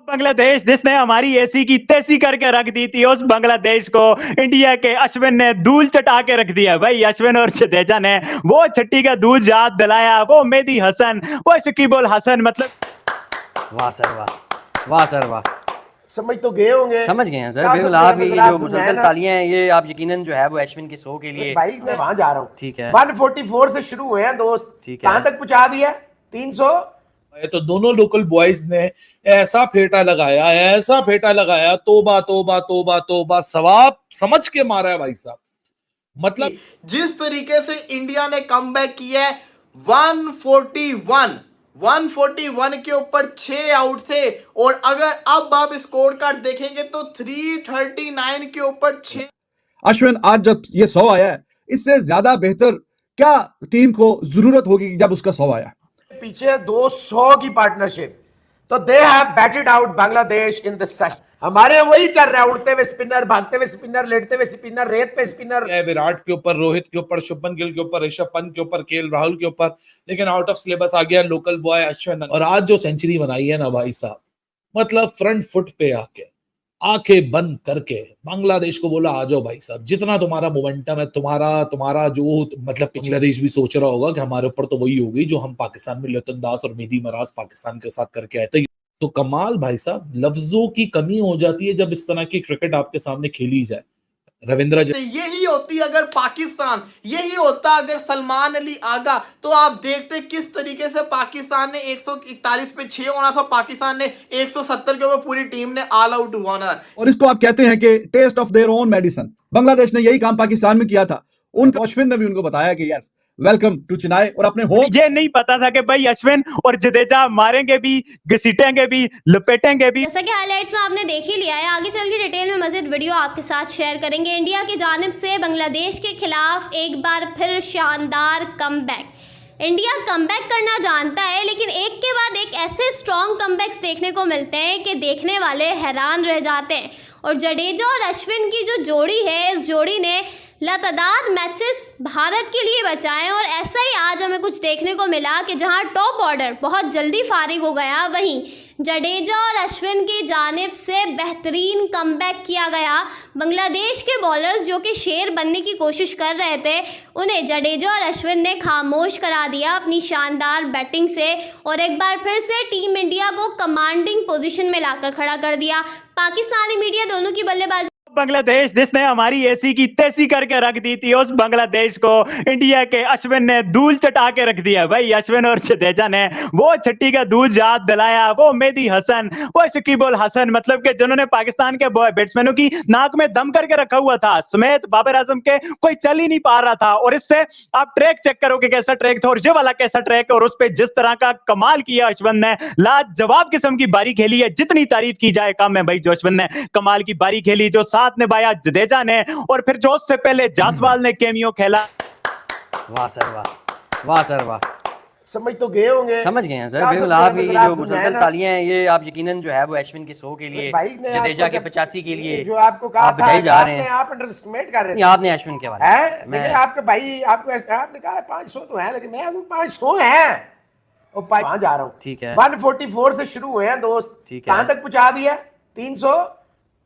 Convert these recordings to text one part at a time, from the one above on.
बांग्लादेश जिसने हमारी एसी की तेसी करके रख दी थी, उस बांग्लादेश को इंडिया के अश्विन ने धूल चटा के रख दिया। भाई अश्विन और जडेजा ने वो छट्टी का दूध याद दिलाया, वो मेहदी हसन, वो शकीब उल हसन। मतलब वाह सर वाह, वाह सर वाह। समझ तो गए होंगे, समझ गए हैं सर, बिल्कुल। आप ये जो मुसलसल तालियां हैं ये आप यकीनन जो है वो अश्विन के शो के लिए। भाई मैं वहां जा रहा हूँ, ठीक है। 144 से शुरू हुए हैं दोस्त, ठीक है। कहां तक पहुंचा दिया? 300। तो दोनों लोकल बॉयज ने ऐसा फेटा लगाया, तोबा तोबा तोबा तोबा, सवाब समझ के मारा है भाई साहब। मतलब जिस तरीके से इंडिया ने कमबैक किया है, 141 के ऊपर 6 आउट थे, और अगर अब आप स्कोर कार्ड देखेंगे तो 339 के ऊपर 6। अश्विन, आज जब ये 100 आया है, इससे ज्यादा बेहतर क्या टीम को जरूरत होगी जब उसका 100 आया? पीछे 200 की पार्टनरशिप, तो they have batted out Bangladesh in the session. हमारे वही चल रहा है, उड़ते हुए स्पिनर, भागते हुए स्पिनर, लेटते हुए स्पिनर, रेत पे स्पिनर। विराट के ऊपर, रोहित के ऊपर, शुभमन गिल के ऊपर, ऋषभ पंत के ऊपर, केएल राहुल के ऊपर, लेकिन आउट ऑफ सिलेबस आ गया लोकल बॉय अश्विन। और आज जो सेंचुरी बनाई है ना भाई साहब, मतलब फ्रंट फुट पे आके, आंखें बंद करके बांग्लादेश को बोला आ जाओ भाई साहब, जितना तुम्हारा मोमेंटम है, तुम्हारा जो मतलब पिछले देश भी सोच रहा होगा कि हमारे ऊपर तो वही होगी जो हम पाकिस्तान में लियोतन दास और मेहदी मराज पाकिस्तान के साथ करके आए थे। तो कमाल भाई साहब, लफ्जों की कमी हो जाती है जब इस तरह की क्रिकेट आपके सामने खेली जाए। रविंद्र यही होती अगर पाकिस्तान, यही होता अगर सलमान अली आगा, तो आप देखते किस तरीके से पाकिस्तान ने 141 पे 6 होना था, पाकिस्तान ने 170 के ऊपर पूरी टीम ने ऑल आउट होना। और इसको आप कहते हैं कि taste of their own medicine. Bangladesh ने यही काम पाकिस्तान में किया था। उन अश्विन ने भी उनको बताया कि यस, वेलकम टू चेन्नई, और अपने होम। ये नहीं पता था कि भाई अश्विन और जडेजा मारेंगे भी, घसीटेंगे भी, लपेटेंगे भी। जैसा कि हाइलाइट्स में आपने देख ही लिया है, आगे चल के डिटेल में मज़ीद वीडियो आपके साथ शेयर करेंगे। इंडिया की जानिब से बांग्लादेश के खिलाफ एक बार फिर शानदार कमबैक। इंडिया कमबैक करना जानता है, लेकिन एक के बाद एक ऐसे स्ट्रॉन्ग कमबैक्स देखने को मिलते हैं कि देखने वाले हैरान रह जाते हैं। और जडेजा और अश्विन की जो जोड़ी है, इस जोड़ी ने लातादाद मैचेस भारत के लिए बचाए, और ऐसा ही आज हमें कुछ देखने को मिला कि जहां टॉप ऑर्डर बहुत जल्दी फारिग हो गया, वहीं जडेजा और अश्विन की जानिब से बेहतरीन कमबैक किया गया। बांग्लादेश के बॉलर्स जो कि शेर बनने की कोशिश कर रहे थे, उन्हें जडेजा और अश्विन ने खामोश करा दिया अपनी शानदार बैटिंग से, और एक बार फिर से टीम इंडिया को कमांडिंग पोजीशन में लाकर खड़ा कर दिया। पाकिस्तानी मीडिया दोनों की बल्लेबाजी। बांग्लादेश जिसने हमारी एसी की तेसी करके रख दी थी, उस बांग्लादेश को इंडिया के अश्विन ने धूल चटा के रख दिया। भाई अश्विन और जडेजा ने वो छट्टी का दूध याद दिलाया, वो मेहदी हसन, वो शकीब उल हसन, मतलब कि जिन्होंने पाकिस्तान के बैट्समैनों की नाक में दम करके रखा हुआ था, समेत बाबर आजम के कोई चल ही नहीं पा रहा था। और इससे आप ट्रैक चेक करोगे कैसा ट्रैक था, और ये वाला कैसा ट्रैक, और उस पर जिस तरह का कमाल किया अश्विन ने, लाजवाब किस्म की बारी खेली है। जितनी तारीफ की जाए कम है भाई, जो अश्विन ने कमाल की बारी खेली, जो साथ निभाया जडेजा ने, और फिर जो उससे पहले जासवाल ने कैमियो खेला। वाह सर वाह, वाह सर वाह। समझ तो गए होंगे, समझ गए हैं सर, बिल्कुल। आप ये जो मुसलसल तालियां हैं ये आप यकीनन जो है वो अश्विन के शो के लिए, जडेजा के 85 के लिए जो आपको कहा आप बधाई जा रहे हैं। आप अंडरएस्टिमेट कर रहे थे, आपने अश्विन के बारे में देखिए आपके भाई, आपने कहा 500 तो है, लेकिन मैं 500 है और वहां जा रहा हूँ। ठीक है। 144 से शुरू हुए हैं दोस्त, ठीक है। कहां तक पहुंचा दिया? 300।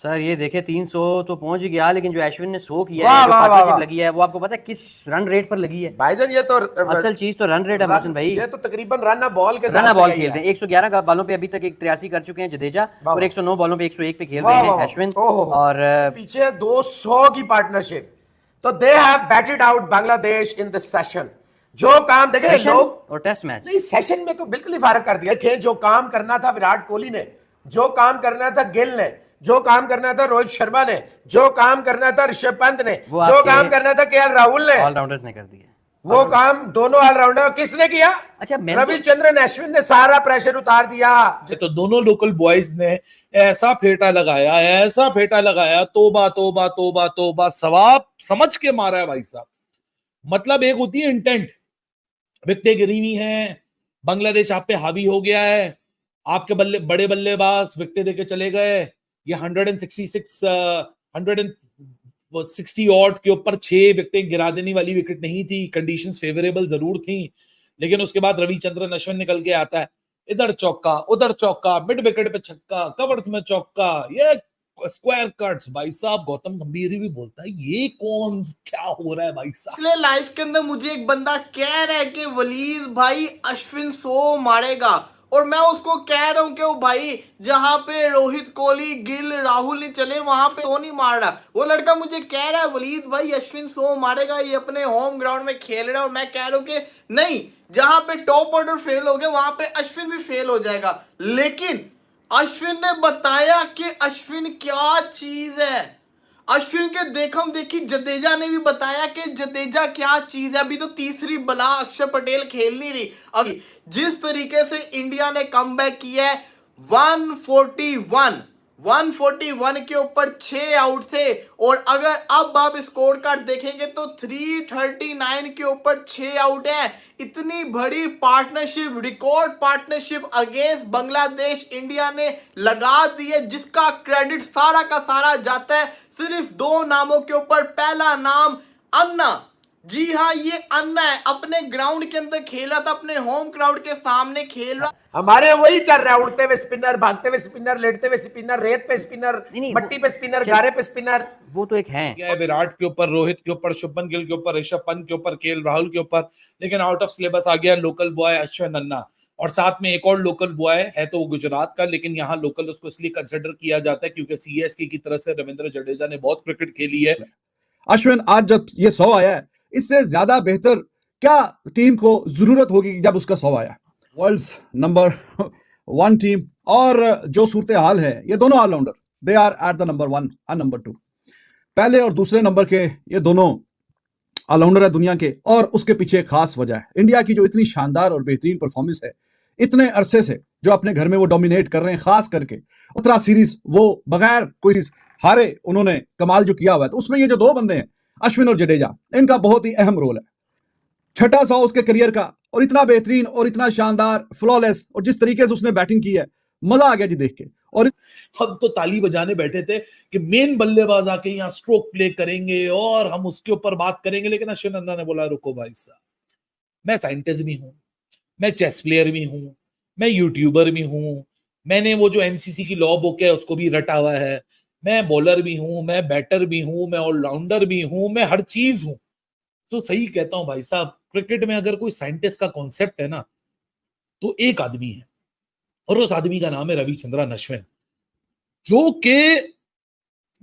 सर ये देखे 300 तो पहुंच गया, लेकिन जो अश्विन ने शो किया है, जो पार्टनरशिप लगी है, वो आपको पता है किस रन रेट पर लगी है? भाईजान ये तो असल चीज तो रन रेट है मोहसिन भाई। ये तो तकरीबन रन बॉल के रन बॉल खेल रहे हैं। 111 बॉलों पे अभी तक 83 कर चुके हैं जडेजा, और 109 बॉलों पे 101 पे खेल रहे हैं अश्विन। और पीछे 200 की पार्टनरशिप, तो they have batted out Bangladesh in this session. जो काम देखे लोग, और टेस्ट मैच नहीं सेशन में तो बिल्कुल ही फारक कर दिया। देखे जो काम करना था विराट कोहली ने, जो काम करना था गिल ने, जो काम करना था रोहित शर्मा ने, जो काम करना था ऋषभ पंत ने, जो काम करना था केएल राहुल ने, ऑलराउंडर्स ने कर दिया। वो काम दोनों ऑलराउंडर किसने किया? अच्छा, रविचंद्रन अश्विन ने सारा प्रेशर उतार दिया। तो दोनों लोकल बॉयज ने ऐसा फेटा लगाया, तोबा तोबा तोबा तोबा, सवाब समझ के मारा है भाई साहब। मतलब एक होती है इंटेंट, विकेटें गिरी हुई हैं, बांग्लादेश आप पे हावी हो गया है, आपके बड़े बल्लेबाज विकेटें देके चले गए, ये 160 ऑड के ऊपर 6 विकेटें गिरा देने वाली विकेट नहीं थी। कंडीशंस फेवरेबल जरूर थी, लेकिन उसके बाद रविचंद्रन अश्विन निकल के आता है। इधर चौका उधर चौका, मिड विकेट पे छक्का, कवर्स में चौका, ये स्क्वायर कट्स। भाई साहब गौतम गंभीर भी बोलता है ये कौन क्या हो रहा है भाई साहब। पिछले लाइफ के अंदर मुझे एक बंदा कह रहा है कि वलीद भाई अश्विन 100 मारेगा, और मैं उसको कह रहा हूं कि वो भाई जहां पे रोहित कोहली गिल राहुल नहीं चले वहां पे 100 नहीं मार रहा। वो लड़का मुझे कह रहा है वलीद भाई अश्विन 100 मारेगा, ये अपने होम ग्राउंड में खेल रहा है, और मैं कह रहा हूं कि नहीं, जहां पे टॉप ऑर्डर फेल हो गया वहां पे अश्विन भी फेल हो जाएगा। लेकिन अश्विन ने बताया कि अश्विन क्या चीज है। अश्विन के देखम देखी जडेजा ने भी बताया कि जडेजा क्या चीज है। अभी तो तीसरी बला अक्षर पटेल खेल नहीं रही। अभी जिस तरीके से इंडिया ने कमबैक किया है 141 के ऊपर 6 आउट थे, और अगर अब आप स्कोर कार्ड देखेंगे तो 339 के ऊपर 6 आउट है। इतनी बड़ी partnership, record partnership against Bangladesh India ने लगा दी है, जिसका क्रेडिट सारा का सारा जाता है सिर्फ 2 नामों के ऊपर। पहला नाम अन्ना, जी हाँ ये अन्ना है, अपने ग्राउंड के अंदर खेल रहा था, अपने होम क्राउड के सामने खेल रहा। हमारे वही चल रहा है, उड़ते हुए स्पिनर, भागते हुए स्पिनर, लेटते हुए स्पिनर, रेत पे स्पिनर, मट्टी पे स्पिनर, गारे पे स्पिनर। वो तो एक है विराट के ऊपर, रोहित के ऊपर, शुभमन गिल के ऊपर, ऋषभ पंत के ऊपर, केएल राहुल के ऊपर, लेकिन आउट ऑफ सिलेबस आ गया लोकल बॉय अश्विन अन्ना। और साथ में एक और लोकल बॉय है तो वो गुजरात का, लेकिन यहाँ लोकल उसको इसलिए कंसिडर किया जाता है क्योंकि सीएसके की तरफ से रविंद्र जडेजा ने बहुत क्रिकेट खेली है। अश्विन आज जब ये 100 आया है, इससे ज्यादा बेहतर क्या टीम को जरूरत होगी जब उसका 100 आया। वर्ल्ड्स नंबर 1 टीम और जो सूरत हाल है, ये दोनों allrounder they are at the number 1 and number 2। पहले और दूसरे नंबर के ये दोनों ऑलराउंडर है दुनिया के, और उसके पीछे एक खास वजह है इंडिया की जो इतनी शानदार और बेहतरीन परफॉर्मेंस है इतने अरसे से, जो अपने घर में वो डोमिनेट कर रहे हैं, खास करके 15 सीरीज वो बगैर कोई हारे उन्होंने कमाल जो किया हुआ है। तो उसमें ये जो 2 बंदे हैं अश्विन और जडेजा, इनका बहुत ही अहम रोल है। छठा 100 उसके करियर का, और इतना बेहतरीन और इतना शानदार फ्लॉलेस, और जिस तरीके से उसने बैटिंग की है मजा आ गया जी देख के। और हम तो ताली बजाने बैठे थे कि मेन बल्लेबाज आके यहाँ स्ट्रोक प्ले करेंगे और हम उसके ऊपर बात करेंगे, लेकिन अश्विन अन्ना ने बोला रुको भाई साहब, मैं साइंटिस्ट भी हूं, मैं चेस प्लेयर भी हूं, मैं यूट्यूबर भी हूं, मैंने वो जो एमसीसी की लॉ बुक है उसको भी रटा हुआ है, मैं बॉलर भी हूं, मैं बैटर भी हूं, मैं ऑलराउंडर भी हूं, मैं हर चीज हूं। तो सही कहता हूं भाई साहब, क्रिकेट में अगर कोई साइंटिस्ट का कॉन्सेप्ट है ना तो एक आदमी है, और उस आदमी का नाम है रविचंद्रन अश्विन, जो कि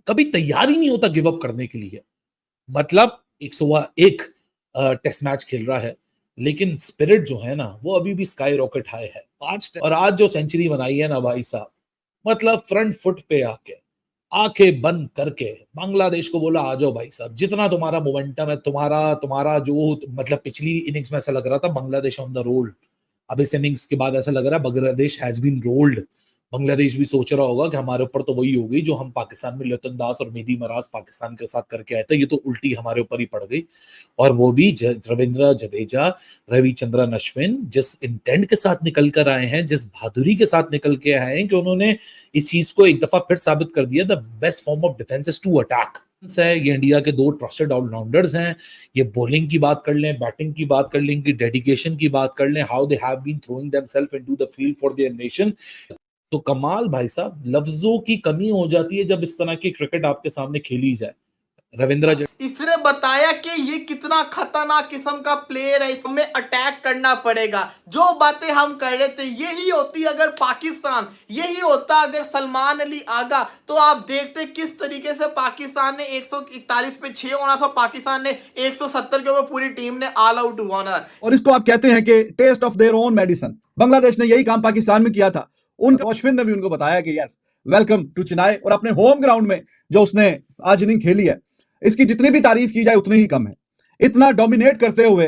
कभी तैयार ही नहीं होता गिव अप करने के लिए। मतलब 101 टेस्ट मैच खेल रहा है, लेकिन स्पिरिट जो है ना वो अभी भी स्काई रॉकेट हाई है। 5 और आज जो सेंचुरी बनाई है ना भाई साहब, मतलब फ्रंट फुट पे आके आंखें बंद करके बांग्लादेश को बोला आ जाओ भाई साहब, जितना तुम्हारा मोमेंटम है, तुम्हारा जो मतलब पिछली इनिंग्स में ऐसा लग रहा था बांग्लादेश ऑन द रोल, अब इस इनिंग्स के बाद ऐसा लग रहा है Bangladesh has been rolled. Bangladesh भी सोच रहा होगा कि हमारे ऊपर तो वही हो गई जो हम पाकिस्तान में लियोतन दास और मेहदी मराज पाकिस्तान के साथ करके आए थे, ये तो उल्टी हमारे ऊपर ही पड़ गई। और वो भी रविंद्र जडेजा, रविचंद्रन अश्विन जिस इंटेंट के साथ निकल कर आए हैं, जिस बहादुरी के साथ निकल के आए हैं कि उन्होंने इस चीज को एक दफा फिर साबित कर दिया, the best form of defence is to attack है। ये इंडिया के 2 ट्रस्टेड ऑलराउंडर्स हैं। ये बॉलिंग की बात कर लें, बैटिंग की बात कर लें, इनकी डेडिकेशन की बात कर लें, how they have been throwing themselves into the field for their nation. तो कमाल भाई साहब, लफ्जों की कमी हो जाती है जब इस तरह की क्रिकेट आपके सामने खेली जाए। रविंद्र इसने बताया कि ये कितना खतरनाक किस्म का प्लेयर है, इसमें अटैक करना पड़ेगा। जो बातें हम कर रहे थे यही होती अगर पाकिस्तान, यही होता अगर सलमान अली आगा, तो आप देखते किस तरीके से पाकिस्तान ने 141 पे 6 होना था, पाकिस्तान ने 170 के ऊपर पूरी टीम ने ऑल आउट होना। और इसको आप कहते हैं कि taste of their own medicine. Bangladesh ने यही काम पाकिस्तान में किया था। उन अश्विन ने भी उनको बताया कि यस वेलकम टू चेन्नई, और अपने होम ग्राउंड में जो उसने आज इनिंग खेली है, इसकी जितनी भी तारीफ की जाए उतनी ही कम है। इतना डोमिनेट करते हुए,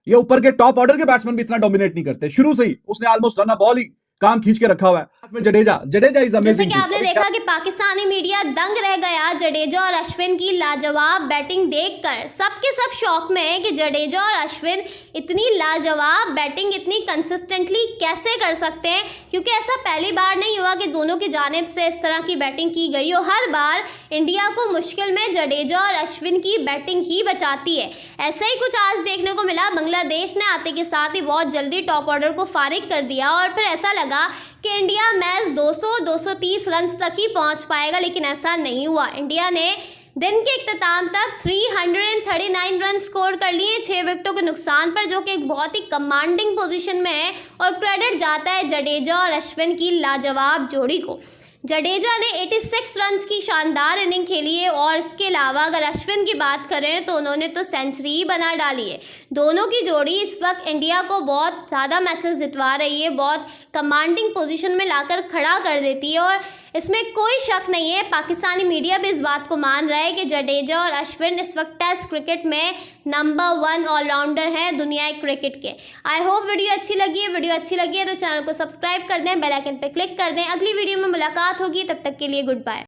ये ऊपर के टॉप ऑर्डर के बैट्समैन भी इतना डोमिनेट नहीं करते। शुरू से ही उसने ऑलमोस्ट रन बॉल ही काम खींच के रखा हुआ है। जडेजा इज जैसे अमेजिंग। कि आपने देखा कि पाकिस्तानी मीडिया दंग रह गया जडेजा और अश्विन की लाजवाब बैटिंग देखकर। सबके सब शौक में है कि जडेजा और अश्विन इतनी लाजवाब बैटिंग इतनी कंसिस्टेंटली कैसे कर सकते हैं, क्योंकि ऐसा पहली बार नहीं हुआ कि दोनों की जानिब से इस तरह की बैटिंग की गई हो। हर बार इंडिया को मुश्किल में जडेजा और अश्विन की बैटिंग ही बचाती है। ऐसा ही कुछ आज देखने को मिला। बांग्लादेश ने आते के साथ ही बहुत जल्दी टॉप ऑर्डर को फारिग कर दिया और फिर ऐसा लगा कि इंडिया मैच 200-230 रन तक ही पहुंच पाएगा, लेकिन ऐसा नहीं हुआ। इंडिया ने दिन के इख्तिताम तक 339 रन स्कोर कर लिए 6 विकेटों के नुकसान पर, जो कि एक बहुत ही कमांडिंग पोजीशन में है और क्रेडिट जाता है जडेजा और अश्विन की लाजवाब जोड़ी को। जडेजा ने 86 रन्स की शानदार इनिंग खेली है और इसके अलावा अगर अश्विन की बात करें तो उन्होंने तो सेंचुरी ही बना डाली है। दोनों की जोड़ी इस वक्त इंडिया को बहुत ज़्यादा मैचेस जितवा रही है, बहुत कमांडिंग पोजीशन में लाकर खड़ा कर देती है और इसमें कोई शक नहीं है। पाकिस्तानी मीडिया भी इस बात को मान रहा है कि जडेजा और अश्विन इस वक्त टेस्ट क्रिकेट में नंबर 1 ऑलराउंडर हैं दुनिया क्रिकेट के। आई होप वीडियो अच्छी लगी है तो चैनल को सब्सक्राइब कर दें, बेल आइकन पर क्लिक कर दें। अगली वीडियो में मुलाकात होगी, तब तक के लिए गुड बाय।